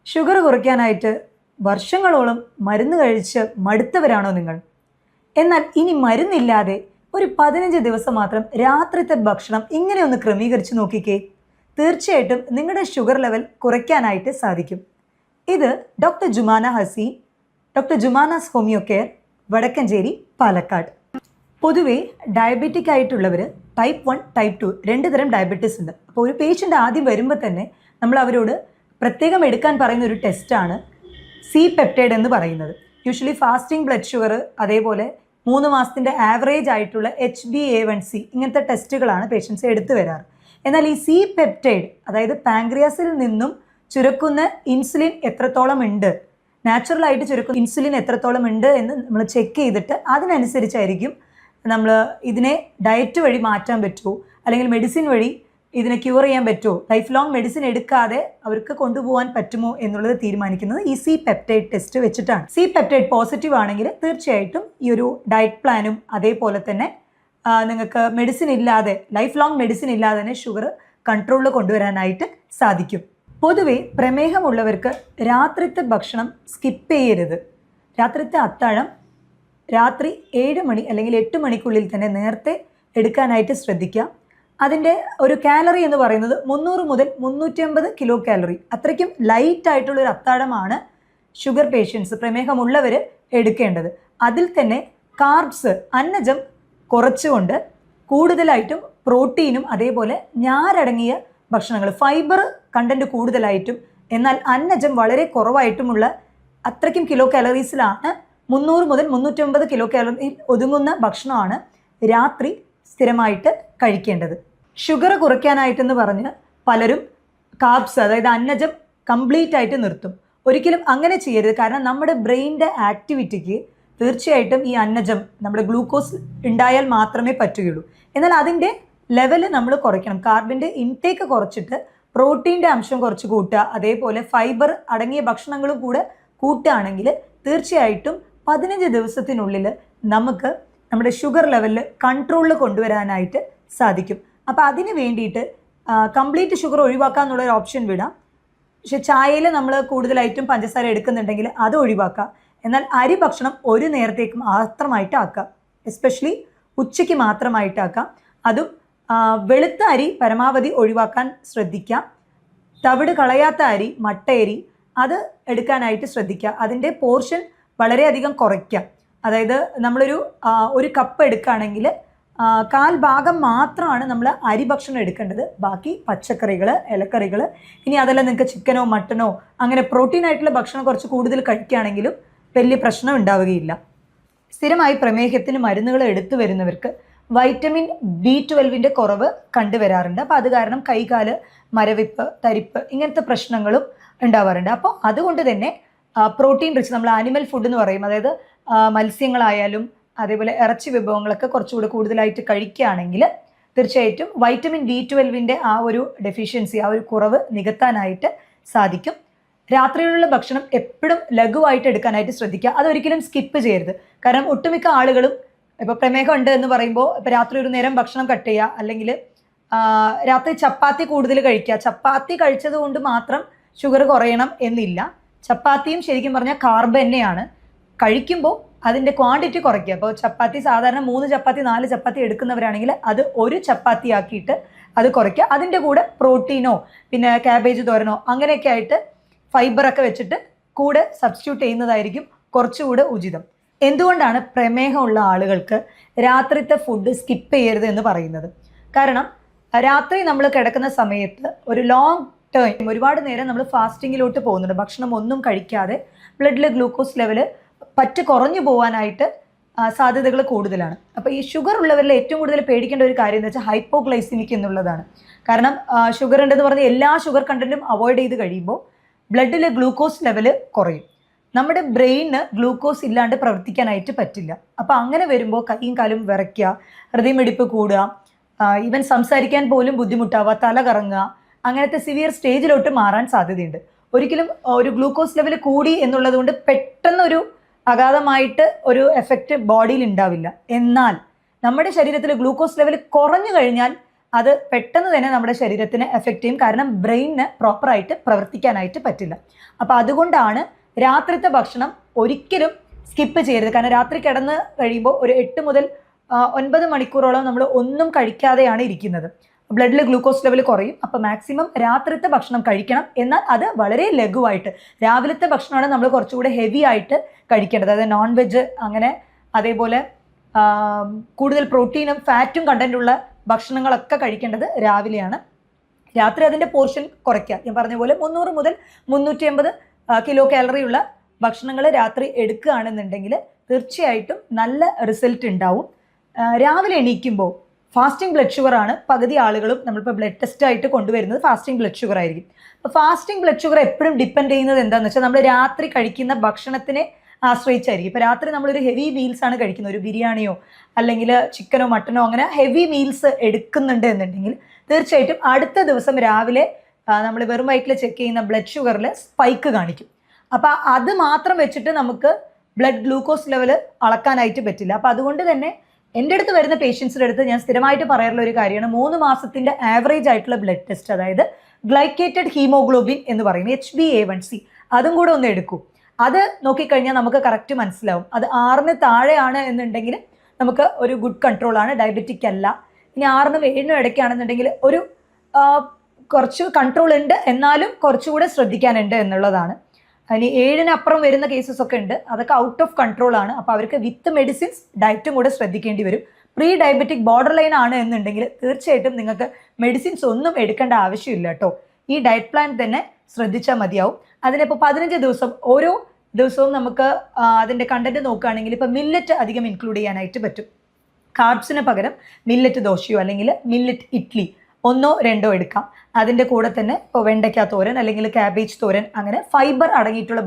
Sugar കുറയ്ക്കാനായിട്ട് വർഷങ്ങളോളം മരുന്ന് കഴിച്ച് മടുത്തവരാണോ നിങ്ങൾ? എന്നാൽ ഇനി മരുന്നില്ലാതെ ഒരു 15 ദിവസം മാത്രം രാത്രിത്തെ ഭക്ഷണം ഇങ്ങനെ ഒന്ന് ക്രമീകരിച്ച് നോക്കിക്കേ. തീർച്ചയായിട്ടും നിങ്ങളുടെ ഷുഗർ ലെവൽ കുറയ്ക്കാനായിട്ട് സാധിക്കും. ഇത് doctor Jumana Haseen, doctor Jumana's homeo care, Vadakkanchery, Palakkad. പൊതുവേ ഡയബറ്റിക് ആയിട്ടുള്ളവർ ടൈപ്പ് 1, ടൈപ്പ് 2 രണ്ട് തരം ഡയബറ്റീസ് ഉണ്ട്. അപ്പോൾ ഒരു പേഷ്യൻ്റ് ആദ്യം വരുമ്പോൾ തന്നെ നമ്മൾ അവരോട് പ്രത്യേകം എടുക്കാൻ പറയുന്ന ഒരു ടെസ്റ്റാണ് C-പെപ്റ്റൈഡ് എന്ന് പറയുന്നത്. യൂഷ്വലി ഫാസ്റ്റിംഗ് ബ്ലഡ് ഷുഗർ, അതേപോലെ 3 മാസത്തിൻ്റെ ആവറേജ് ആയിട്ടുള്ള HbA1c ഇങ്ങനത്തെ ടെസ്റ്റുകളാണ് പേഷ്യൻസ് എടുത്തു വരാറ്. എന്നാൽ ഈ C-പെപ്റ്റൈഡ്, അതായത് പാങ്ക്രിയാസിൽ നിന്നും ചുരക്കുന്ന ഇൻസുലിൻ എത്രത്തോളം ഉണ്ട്, നാച്ചുറലായിട്ട് ചുരക്കുന്ന ഇൻസുലിൻ എത്രത്തോളം ഉണ്ട് എന്ന് നമ്മൾ ചെക്ക് ചെയ്തിട്ട് അതിനനുസരിച്ചായിരിക്കും നമ്മൾ ഇതിനെ ഡയറ്റ് വഴി മാറ്റാൻ പറ്റുമോ, അല്ലെങ്കിൽ മെഡിസിൻ വഴി ഇതിനെ ക്യൂർ ചെയ്യാൻ പറ്റുമോ, ലൈഫ് ലോങ് മെഡിസിൻ എടുക്കാതെ അവർക്ക് കൊണ്ടുപോകാൻ പറ്റുമോ എന്നുള്ളത് തീരുമാനിക്കുന്നത് ഈ C-പെപ്റ്റൈഡ് ടെസ്റ്റ് വെച്ചിട്ടാണ്. C-പെപ്റ്റൈഡ് പോസിറ്റീവ് ആണെങ്കിൽ തീർച്ചയായിട്ടും ഈ ഒരു ഡയറ്റ് പ്ലാനും അതേപോലെ തന്നെ നിങ്ങൾക്ക് മെഡിസിൻ ഇല്ലാതെ, ലൈഫ് ലോങ് മെഡിസിൻ ഇല്ലാതെ തന്നെ ഷുഗർ കൺട്രോളിൽ കൊണ്ടുവരാനായിട്ട് സാധിക്കും. പൊതുവെ പ്രമേഹമുള്ളവർക്ക് രാത്രിത്തെ ഭക്ഷണം സ്കിപ്പ് ചെയ്യരുത്. രാത്രിത്തെ അത്താഴം രാത്രി 7 മണി അല്ലെങ്കിൽ 8 മണിക്കുള്ളിൽ തന്നെ നേരത്തെ എടുക്കാനായിട്ട് ശ്രദ്ധിക്കുക. അതിൻ്റെ ഒരു കാലറി എന്ന് പറയുന്നത് 300 മുതൽ 350 കിലോ കാലറി, അത്രയ്ക്കും ലൈറ്റ് ആയിട്ടുള്ളൊരു അത്താഴമാണ് ഷുഗർ പേഷ്യൻസ്, പ്രമേഹമുള്ളവർ എടുക്കേണ്ടത്. അതിൽ തന്നെ കാർബ്സ്, അന്നജം കുറച്ചുകൊണ്ട് കൂടുതലായിട്ടും പ്രോട്ടീനും അതേപോലെ ഞാരടങ്ങിയ ഭക്ഷണങ്ങൾ, ഫൈബർ കണ്ടൻറ്റ് കൂടുതലായിട്ടും എന്നാൽ അന്നജം വളരെ കുറവായിട്ടുമുള്ള അത്രയ്ക്കും കിലോ കാലറീസിലാണ് 300 മുതൽ 350 കിലോ കാലറി ഒതുങ്ങുന്ന ഭക്ഷണമാണ് രാത്രി സ്ഥിരമായിട്ട് കഴിക്കേണ്ടത്. ഷുഗർ കുറയ്ക്കാനായിട്ടെന്ന് പറഞ്ഞ് പലരും കാർബ്സ്, അതായത് അന്നജം കംപ്ലീറ്റ് ആയിട്ട് നിർത്തും. ഒരിക്കലും അങ്ങനെ ചെയ്യരുത്. കാരണം നമ്മുടെ ബ്രെയിനിൻ്റെ ആക്ടിവിറ്റിക്ക് തീർച്ചയായിട്ടും ഈ അന്നജം, നമ്മുടെ ഗ്ലൂക്കോസ് ഉണ്ടായാൽ മാത്രമേ പറ്റുകയുള്ളൂ. എന്നാൽ അതിൻ്റെ ലെവല് നമ്മൾ കുറയ്ക്കണം. കാർബിൻ്റെ ഇൻടേക്ക് കുറച്ചിട്ട് പ്രോട്ടീൻ്റെ അംശം കുറച്ച് കൂട്ടുക, അതേപോലെ ഫൈബർ അടങ്ങിയ ഭക്ഷണങ്ങളും കൂടെ കൂട്ടുകയാണെങ്കിൽ തീർച്ചയായിട്ടും 15 ദിവസത്തിനുള്ളിൽ നമുക്ക് നമ്മുടെ ഷുഗർ ലെവലിൽ കൺട്രോളിൽ കൊണ്ടുവരാനായിട്ട് സാധിക്കും. അപ്പോൾ അതിന് വേണ്ടിയിട്ട് കംപ്ലീറ്റ് ഷുഗർ ഒഴിവാക്കുക എന്നുള്ളൊരു ഓപ്ഷൻ വിടാം. പക്ഷെ ചായയിൽ നമ്മൾ കൂടുതലായിട്ടും പഞ്ചസാര എടുക്കുന്നുണ്ടെങ്കിൽ അത് ഒഴിവാക്കുക. എന്നാൽ അരി ഭക്ഷണം ഒരു നേരത്തേക്ക് മാത്രമായിട്ട് ആക്കുക, എസ്പെഷ്യലി ഉച്ചയ്ക്ക് മാത്രമായിട്ടാക്കാം. അതും വെളുത്ത അരി പരമാവധി ഒഴിവാക്കാൻ ശ്രദ്ധിക്കാം. തവിട് കളയാത്ത അരി, മട്ടയരി, അത് എടുക്കാനായിട്ട് ശ്രദ്ധിക്കുക. അതിൻ്റെ പോർഷൻ വളരെയധികം കുറയ്ക്കുക. അതായത് ഒരു കപ്പ് എടുക്കുകയാണെങ്കിൽ 1/4 ഭാഗം മാത്രമാണ് നമ്മൾ അരി ഭക്ഷണം എടുക്കേണ്ടത്. ബാക്കി പച്ചക്കറികൾ, ഇലക്കറികൾ, ഇനി അതെല്ലാം നിങ്ങൾക്ക് ചിക്കനോ മട്ടനോ അങ്ങനെ പ്രോട്ടീൻ ആയിട്ടുള്ള ഭക്ഷണം കുറച്ച് കൂടുതൽ കഴിക്കുകയാണെങ്കിലും വലിയ പ്രശ്നം ഉണ്ടാവുകയില്ല. സ്ഥിരമായി പ്രമേഹത്തിന് മരുന്നുകൾ എടുത്തു വരുന്നവർക്ക് വൈറ്റമിൻ B12ൻ്റെ കുറവ് കണ്ടുവരാറുണ്ട്. അപ്പോൾ അത് കാരണം കൈകാല് മരവിപ്പ്, തരിപ്പ് ഇങ്ങനത്തെ പ്രശ്നങ്ങളും ഉണ്ടാവാറുണ്ട്. അപ്പോൾ അതുകൊണ്ട് തന്നെ പ്രോട്ടീൻ റിച്ച്, നമ്മൾ ആനിമൽ ഫുഡ് എന്ന് പറയും, അതായത് മത്സ്യങ്ങളായാലും അതേപോലെ ഇറച്ചി വിഭവങ്ങളൊക്കെ കുറച്ചുകൂടി കൂടുതലായിട്ട് കഴിക്കുകയാണെങ്കിൽ തീർച്ചയായിട്ടും വൈറ്റമിൻ B12ൻ്റെ ആ ഒരു ഡെഫിഷ്യൻസി, ആ ഒരു കുറവ് നികത്താനായിട്ട് സാധിക്കും. രാത്രിയിലുള്ള ഭക്ഷണം എപ്പോഴും ലഘുവായിട്ട് എടുക്കാനായിട്ട് ശ്രദ്ധിക്കുക. അതൊരിക്കലും സ്കിപ്പ് ചെയ്യരുത്. കാരണം ഒട്ടുമിക്ക ആളുകളും ഇപ്പോൾ പ്രമേഹം ഉണ്ട് എന്ന് പറയുമ്പോൾ ഇപ്പോൾ രാത്രി ഒരു നേരം ഭക്ഷണം കട്ട് ചെയ്യുക, അല്ലെങ്കിൽ രാത്രി ചപ്പാത്തി കൂടുതൽ കഴിക്കുക. ചപ്പാത്തി കഴിച്ചത് കൊണ്ട് മാത്രം ഷുഗർ കുറയണം എന്നില്ല. ചപ്പാത്തിയും ശരിക്കും പറഞ്ഞാൽ കാർബ് തന്നെയാണ്. കഴിക്കുമ്പോൾ അതിൻ്റെ ക്വാണ്ടിറ്റി കുറയ്ക്കുക. അപ്പോൾ ചപ്പാത്തി സാധാരണ 3 ചപ്പാത്തി 4 ചപ്പാത്തി എടുക്കുന്നവരാണെങ്കിൽ അത് 1 ചപ്പാത്തി ആക്കിയിട്ട് അത് കുറയ്ക്കുക. അതിൻ്റെ കൂടെ പ്രോട്ടീനോ പിന്നെ ക്യാബേജ് തോരനോ അങ്ങനെയൊക്കെ ആയിട്ട് ഫൈബറൊക്കെ വെച്ചിട്ട് കൂടെ സബ്സ്റ്റിറ്റ്യൂട്ട് ചെയ്യുന്നതായിരിക്കും കുറച്ചുകൂടെ ഉചിതം. എന്തുകൊണ്ടാണ് പ്രമേഹമുള്ള ആളുകൾക്ക് രാത്രിത്തെ ഫുഡ് സ്കിപ്പ് ചെയ്യരുത് എന്ന് പറയുന്നത്? കാരണം രാത്രി നമ്മൾ കിടക്കുന്ന സമയത്ത് ഒരു ലോങ് ടൈം, ഒരുപാട് നേരം നമ്മൾ ഫാസ്റ്റിങ്ങിലോട്ട് പോകുന്നുണ്ട്. ഭക്ഷണം ഒന്നും കഴിക്കാതെ ബ്ലഡിലെ ഗ്ലൂക്കോസ് ലെവല് കുറഞ്ഞു പോകാനായിട്ട് സാധ്യതകൾ കൂടുതലാണ്. അപ്പോൾ ഈ ഷുഗർ ഉള്ളവരിൽ ഏറ്റവും കൂടുതൽ പേടിക്കേണ്ട ഒരു കാര്യം എന്ന് വെച്ചാൽ ഹൈപ്പോഗ്ലൈസിമിക് എന്നുള്ളതാണ്. കാരണം ഷുഗർ ഉണ്ടെന്ന് പറഞ്ഞാൽ എല്ലാ ഷുഗർ കണ്ടന്റും അവോയ്ഡ് ചെയ്ത് കഴിയുമ്പോൾ ബ്ലഡിലെ ഗ്ലൂക്കോസ് ലെവല് കുറയും. നമ്മുടെ ബ്രെയിന് ഗ്ലൂക്കോസ് ഇല്ലാണ്ട് പ്രവർത്തിക്കാനായിട്ട് പറ്റില്ല. അപ്പോൾ അങ്ങനെ വരുമ്പോൾ കൈയും കാലും വിറയ്ക്കുക, ഹൃദയമിടിപ്പ് കൂടുക, ഈവൻ സംസാരിക്കാൻ പോലും ബുദ്ധിമുട്ടാവുക, തല കറങ്ങുക, അങ്ങനത്തെ സിവിയർ സ്റ്റേജിലോട്ട് മാറാൻ സാധ്യതയുണ്ട്. ഒരിക്കലും ഒരു ഗ്ലൂക്കോസ് ലെവൽ കൂടി എന്നുള്ളത് കൊണ്ട് പെട്ടെന്നൊരു അഗാധമായിട്ട് ഒരു എഫക്റ്റ് ബോഡിയിൽ ഉണ്ടാവില്ല. എന്നാൽ നമ്മുടെ ശരീരത്തിൽ ഗ്ലൂക്കോസ് ലെവൽ കുറഞ്ഞു കഴിഞ്ഞാൽ അത് പെട്ടെന്ന് തന്നെ നമ്മുടെ ശരീരത്തിന് എഫക്റ്റ് ചെയ്യും. കാരണം ബ്രെയിനിന് പ്രോപ്പറായിട്ട് പ്രവർത്തിക്കാനായിട്ട് പറ്റില്ല. അപ്പോൾ അതുകൊണ്ടാണ് രാത്രിത്തെ ഭക്ഷണം ഒരിക്കലും സ്കിപ്പ് ചെയ്യരുത്. കാരണം രാത്രി കിടന്ന് കഴിയുമ്പോൾ ഒരു 8 മുതൽ 9 മണിക്കൂറോളം നമ്മൾ ഒന്നും കഴിക്കാതെയാണ് ഇരിക്കുന്നത്. ബ്ലഡിൽ ഗ്ലൂക്കോസ് ലെവൽ കുറയും. അപ്പോൾ മാക്സിമം രാത്രിത്തെ ഭക്ഷണം കഴിക്കണം. എന്നാൽ അത് വളരെ ലഘുവായിട്ട്. രാവിലത്തെ ഭക്ഷണമാണ് നമ്മൾ കുറച്ചുകൂടെ ഹെവി ആയിട്ട് കഴിക്കേണ്ടത്. അതായത് നോൺ വെജ് അങ്ങനെ അതേപോലെ കൂടുതൽ പ്രോട്ടീനും ഫാറ്റും കണ്ടൻറ്റുള്ള ഭക്ഷണങ്ങളൊക്കെ കഴിക്കേണ്ടത് രാവിലെയാണ്. രാത്രി അതിൻ്റെ പോർഷൻ കുറയ്ക്കുക. ഞാൻ പറഞ്ഞ പോലെ 300 മുതൽ 350 കിലോ കാലറി ഉള്ള ഭക്ഷണങ്ങൾ രാത്രി എടുക്കുകയാണെന്നുണ്ടെങ്കിൽ തീർച്ചയായിട്ടും നല്ല റിസൾട്ട് ഉണ്ടാവും. രാവിലെ എണീക്കുമ്പോൾ ഫാസ്റ്റിംഗ് ബ്ലഡ് ഷുഗർ ആണ് പകുതി ആളുകളും നമ്മളിപ്പോൾ ബ്ലഡ് ടെസ്റ്റ് ആയിട്ട് കൊണ്ടുവരുന്നത് ഫാസ്റ്റിംഗ് ബ്ലഡ് ഷുഗർ ആയിരിക്കും. അപ്പോൾ ഫാസ്റ്റിംഗ് ബ്ലഡ് ഷുഗർ എപ്പോഴും ഡിപ്പെൻഡ് ചെയ്യുന്നത് എന്താണെന്ന് വെച്ചാൽ നമ്മൾ രാത്രി കഴിക്കുന്ന ഭക്ഷണത്തിനെ ആശ്രയിച്ചായിരിക്കും. ഇപ്പോൾ രാത്രി നമ്മളൊരു ഹെവി മീൽസ് ആണ് കഴിക്കുന്നത്, ഒരു ബിരിയാണിയോ അല്ലെങ്കിൽ ചിക്കനോ മട്ടനോ അങ്ങനെ ഹെവി മീൽസ് എടുക്കുന്നുണ്ട് എന്നുണ്ടെങ്കിൽ തീർച്ചയായിട്ടും അടുത്ത ദിവസം രാവിലെ നമ്മൾ വെറും വയറ്റിൽ ചെക്ക് ചെയ്യുന്ന ബ്ലഡ് ഷുഗറിൽ സ്പൈക്ക് കാണിക്കും. അപ്പോൾ അത് മാത്രം വെച്ചിട്ട് നമുക്ക് ബ്ലഡ് ഗ്ലൂക്കോസ് ലെവൽ അളക്കാനായിട്ട് പറ്റില്ല. അപ്പോൾ അതുകൊണ്ട് തന്നെ എൻ്റെ അടുത്ത് വരുന്ന പേഷ്യൻസിൻ്റെ അടുത്ത് ഞാൻ സ്ഥിരമായിട്ട് പറയാറുള്ള ഒരു കാര്യമാണ് 3 മാസത്തിൻ്റെ ആവറേജ് ആയിട്ടുള്ള ബ്ലഡ് ടെസ്റ്റ്, അതായത് ഗ്ലൈക്കേറ്റഡ് ഹീമോഗ്ലോബിൻ എന്ന് പറയും, HbA1c, അതും കൂടെ ഒന്ന് എടുക്കൂ. അത് നോക്കിക്കഴിഞ്ഞാൽ നമുക്ക് കറക്റ്റ് മനസ്സിലാവും. അത് 6ന് താഴെയാണ് എന്നുണ്ടെങ്കിൽ നമുക്ക് ഒരു ഗുഡ് കൺട്രോൾ ആണ്, ഡയബറ്റിക് അല്ല. ഇനി 6നും 7നും ഇടയ്ക്കാണെന്നുണ്ടെങ്കിൽ ഒരു കുറച്ച് കൺട്രോൾ ഉണ്ട്, എന്നാലും കുറച്ചുകൂടെ ശ്രദ്ധിക്കാനുണ്ട് എന്നുള്ളതാണ്. ഇനി 7-നപ്പുറം വരുന്ന കേസസ് ഒക്കെ ഉണ്ട്, അതൊക്കെ ഔട്ട് ഓഫ് കൺട്രോൾ ആണ്. അപ്പോൾ അവർക്ക് വിത്ത് മെഡിസിൻസ് ഡയറ്റും കൂടെ ശ്രദ്ധിക്കേണ്ടി വരും. പ്രീ ഡയബറ്റിക് ബോർഡർ ലൈൻ ആണ് എന്നുണ്ടെങ്കിൽ തീർച്ചയായിട്ടും നിങ്ങൾക്ക് മെഡിസിൻസ് ഒന്നും എടുക്കേണ്ട ആവശ്യമില്ല കേട്ടോ. ഈ ഡയറ്റ് പ്ലാൻ തന്നെ ശ്രദ്ധിച്ചാൽ മതിയാവും. അതിനിപ്പോൾ 15 ദിവസം ഓരോ ദിവസവും നമുക്ക് അതിൻ്റെ കണ്ടന്റ് നോക്കുകയാണെങ്കിൽ ഇപ്പോൾ മില്ലറ്റ് അധികം ഇൻക്ലൂഡ് ചെയ്യാനായിട്ട് പറ്റും. കാർബ്സിന് പകരം മില്ലറ്റ് ദോശയോ അല്ലെങ്കിൽ മില്ലറ്റ് ഇഡ്ലി 1ഓ 2ഓ എടുക്കാം. അതിൻ്റെ കൂടെ തന്നെ ഇപ്പോൾ വെണ്ടയ്ക്ക തോരൻ അല്ലെങ്കിൽ കാബേജ് തോരൻ, അങ്ങനെ ഫൈബർ അടങ്ങിയിട്ടുള്ള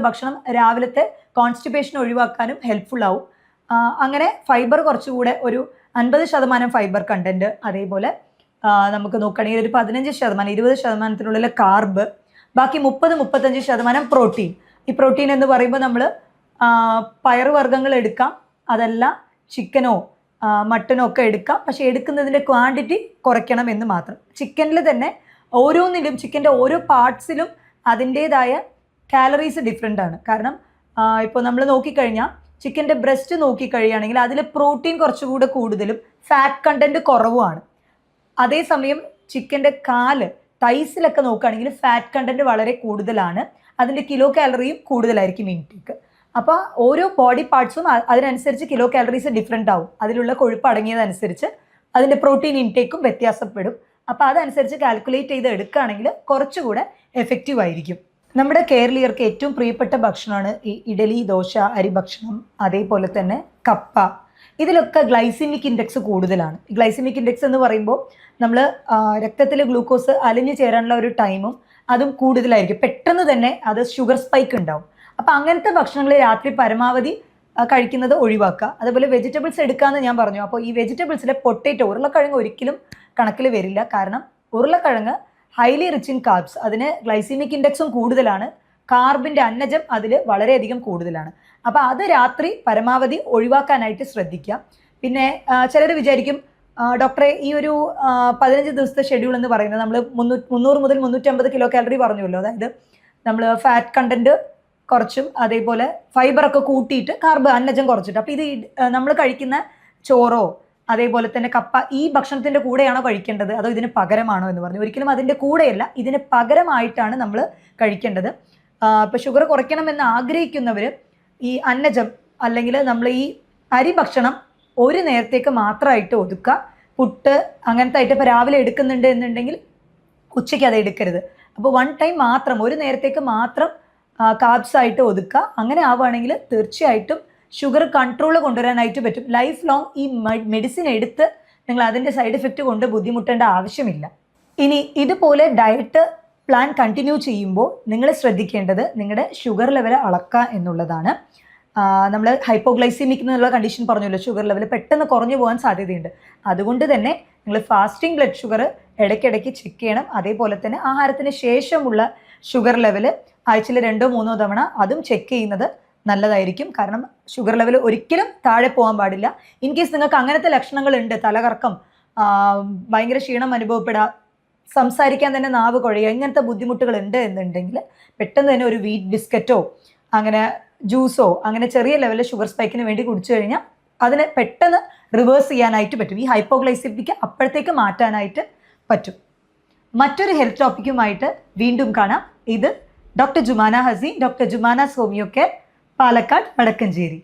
ഭക്ഷണം രാവിലത്തെ കോൺസ്റ്റിപ്പേഷൻ ഒഴിവാക്കാനും ഹെൽപ്ഫുൾ ആവും. അങ്ങനെ ഫൈബർ കുറച്ചുകൂടെ ഒരു 50% ഫൈബർ കണ്ടന്റ്, അതേപോലെ നമുക്ക് നോക്കുകയാണെങ്കിൽ ഒരു 15% 20%-ത്തിനുള്ളിൽ കാർബ്, ബാക്കി 30-35% പ്രോട്ടീൻ. ഈ പ്രോട്ടീൻ എന്ന് പറയുമ്പോൾ നമ്മൾ പയറുവർഗ്ഗങ്ങൾ എടുക്കാം, അതല്ല ചിക്കനോ മട്ടനോ ഒക്കെ എടുക്കാം. പക്ഷേ എടുക്കുന്നതിൻ്റെ ക്വാണ്ടിറ്റി കുറയ്ക്കണം എന്ന് മാത്രം. ചിക്കനിൽ തന്നെ ഓരോന്നിലും, ചിക്കൻ്റെ ഓരോ പാർട്സിലും അതിൻ്റേതായ കാലറീസ് ഡിഫറെൻ്റ് ആണ്. കാരണം ഇപ്പോൾ നമ്മൾ നോക്കിക്കഴിഞ്ഞാൽ ചിക്കൻ്റെ ബ്രസ്റ്റ് നോക്കിക്കഴിയുകയാണെങ്കിൽ അതിൽ പ്രോട്ടീൻ കുറച്ചുകൂടെ കൂടുതലും ഫാറ്റ് കണ്ടൻറ്റ് കുറവുമാണ്. അതേസമയം ചിക്കൻ്റെ തൈസിലൊക്കെ നോക്കുകയാണെങ്കിൽ ഫാറ്റ് കണ്ടൻറ്റ് വളരെ കൂടുതലാണ്, അതിൻ്റെ കിലോ കാലറിയും കൂടുതലായിരിക്കും ഇൻടേക്ക്. അപ്പോൾ ഓരോ ബോഡി പാർട്സും അതിനനുസരിച്ച് കിലോ കാലറീസ് ഡിഫറെൻ്റ് ആവും. അതിലുള്ള കൊഴുപ്പ് അടങ്ങിയതനുസരിച്ച് അതിൻ്റെ പ്രോട്ടീൻ ഇൻടേക്കും വ്യത്യാസപ്പെടും. അപ്പോൾ അതനുസരിച്ച് കാൽക്കുലേറ്റ് ചെയ്ത് എടുക്കുകയാണെങ്കിൽ കുറച്ചുകൂടെ എഫക്റ്റീവ് ആയിരിക്കും. നമ്മുടെ കേരളീയർക്ക് ഏറ്റവും പ്രിയപ്പെട്ട ഭക്ഷണമാണ് ഈ ഇഡലി, ദോശ, അരി ഭക്ഷണം, അതേപോലെ തന്നെ കപ്പ. ഇതിലൊക്കെ ഗ്ലൈസിമിക് ഇൻഡെക്സ് കൂടുതലാണ്. ഗ്ലൈസിമിക് ഇൻഡെക്സ് എന്ന് പറയുമ്പോൾ നമ്മൾ രക്തത്തിൽ ഗ്ലൂക്കോസ് അലിഞ്ഞു ചേരാനുള്ള ഒരു ടൈമും അതും കൂടുതലായിരിക്കും. പെട്ടെന്ന് തന്നെ അത് ഷുഗർ സ്പൈക്ക് ഉണ്ടാവും. അപ്പോൾ അങ്ങനത്തെ ഭക്ഷണങ്ങൾ രാത്രി പരമാവധി കഴിക്കുന്നത് ഒഴിവാക്കുക. അതുപോലെ വെജിറ്റബിൾസ് എടുക്കാമെന്ന് ഞാൻ പറഞ്ഞു. അപ്പോൾ ഈ വെജിറ്റബിൾസിലെ പൊട്ടേറ്റോ, ഉരുളക്കിഴങ്ങ് ഒരിക്കലും കണക്കിൽ വരില്ല. കാരണം ഉരുളക്കിഴങ്ങ് ഹൈലി റിച്ച് ഇൻ കാർബ്സ്, അതിന് ഗ്ലൈസിമിക് ഇൻഡെക്സും കൂടുതലാണ്, കാർബിൻ്റെ അന്നജം അതിൽ വളരെയധികം കൂടുതലാണ്. അപ്പോൾ അത് രാത്രി പരമാവധി ഒഴിവാക്കാനായിട്ട് ശ്രദ്ധിക്കുക. പിന്നെ ചിലർ വിചാരിക്കും ഡോക്ടറെ ഈ ഒരു 15 ദിവസത്തെ ഷെഡ്യൂൾ എന്ന് പറയുന്നത് നമ്മൾ 300 മുതൽ 350 കിലോ കാലറി പറഞ്ഞുവല്ലോ, അതായത് നമ്മൾ ഫാറ്റ് കണ്ടൻറ്റ് കുറച്ചും അതേപോലെ ഫൈബറൊക്കെ കൂട്ടിയിട്ട് കാർബ് അന്നജം കുറച്ചിട്ട്, അപ്പോൾ ഇത് നമ്മൾ കഴിക്കുന്ന ചോറോ അതേപോലെ തന്നെ കപ്പ ഈ ഭക്ഷണത്തിൻ്റെ കൂടെയാണോ കഴിക്കേണ്ടത് അതോ ഇതിന് പകരമാണോ എന്ന് പറഞ്ഞു. ഒരിക്കലും അതിൻ്റെ കൂടെയല്ല, ഇതിന് പകരമായിട്ടാണ് നമ്മൾ കഴിക്കേണ്ടത്. ഇപ്പോൾ ഷുഗർ കുറയ്ക്കണമെന്ന് ആഗ്രഹിക്കുന്നവർ ഈ അന്നജം അല്ലെങ്കിൽ നമ്മൾ ഈ അരി ഭക്ഷണം ഒരു നേരത്തേക്ക് മാത്രമായിട്ട് ഒതുക്കുക. പുട്ട് അങ്ങനത്തെ ആയിട്ട് ഇപ്പോൾ രാവിലെ എടുക്കുന്നുണ്ട് എന്നുണ്ടെങ്കിൽ ഉച്ചയ്ക്ക് അത് എടുക്കരുത്. അപ്പോൾ 1 ടൈം മാത്രം, ഒരു നേരത്തേക്ക് മാത്രം കാർബ്സ് ആയിട്ട് ഒതുക്കുക. അങ്ങനെ ആവുകയാണെങ്കിൽ തീർച്ചയായിട്ടും ഷുഗർ കൺട്രോൾ കൊണ്ടുവരാനായിട്ട് പറ്റും. ലൈഫ് ലോങ് ഈ മെഡിസിൻ എടുത്ത് നിങ്ങൾ അതിൻ്റെ സൈഡ് എഫക്റ്റ് കൊണ്ട് ബുദ്ധിമുട്ടേണ്ട ആവശ്യമില്ല. ഇനി ഇതുപോലെ ഡയറ്റ് പ്ലാൻ കണ്ടിന്യൂ ചെയ്യുമ്പോൾ നിങ്ങൾ ശ്രദ്ധിക്കേണ്ടത് നിങ്ങളുടെ ഷുഗർ ലെവൽ അളക്കുക എന്നുള്ളതാണ്. നമ്മൾ ഹൈപ്പോഗ്ലൈസീമിക് എന്നുള്ള കണ്ടീഷൻ പറഞ്ഞല്ലോ, ഷുഗർ ലെവൽ പെട്ടെന്ന് കുറഞ്ഞു പോകാൻ സാധ്യതയുണ്ട്. അതുകൊണ്ട് തന്നെ നിങ്ങൾ ഫാസ്റ്റിംഗ് ബ്ലഡ് ഷുഗർ ഇടയ്ക്കിടയ്ക്ക് ചെക്ക് ചെയ്യണം. അതേപോലെ തന്നെ ആഹാരത്തിന് ശേഷമുള്ള ഷുഗർ ലെവൽ ആഴ്ചയിൽ 2-3 തവണ അതും ചെക്ക് ചെയ്യുന്നത് നല്ലതായിരിക്കും. കാരണം ഷുഗർ ലെവൽ ഒരിക്കലും താഴെ പോകാൻ പാടില്ല. ഇൻ കേസ് നിങ്ങൾക്ക് അങ്ങനത്തെ ലക്ഷണങ്ങളുണ്ട്, തലകറക്കം, ഭയങ്കര ക്ഷീണം അനുഭവപ്പെടുക, സംസാരിക്കാൻ തന്നെ നാവ് കുഴയുക, ഇങ്ങനത്തെ ബുദ്ധിമുട്ടുകൾ ഉണ്ട് എന്നുണ്ടെങ്കിൽ പെട്ടെന്ന് തന്നെ ഒരു വീറ്റ് ബിസ്ക്കറ്റോ അങ്ങനെ ജ്യൂസോ അങ്ങനെ ചെറിയ ലെവലിൽ ഷുഗർ സ്പൈക്കിന് വേണ്ടി കുടിച്ചു കഴിഞ്ഞാൽ അതിനെ പെട്ടെന്ന് റിവേഴ്സ് ചെയ്യാനായിട്ട് പറ്റും. ഈ ഹൈപ്പോഗ്ലൈസിമിക്ക് അപ്പോഴത്തേക്ക് മാറ്റാനായിട്ട് പറ്റും. മറ്റൊരു ഹെൽത്ത് ടോപ്പിക്കുമായിട്ട് വീണ്ടും കാണാം. ഇത് doctor Jumana Haseen, doctor Jumana homeo care, Palakkad Vadakkanchery.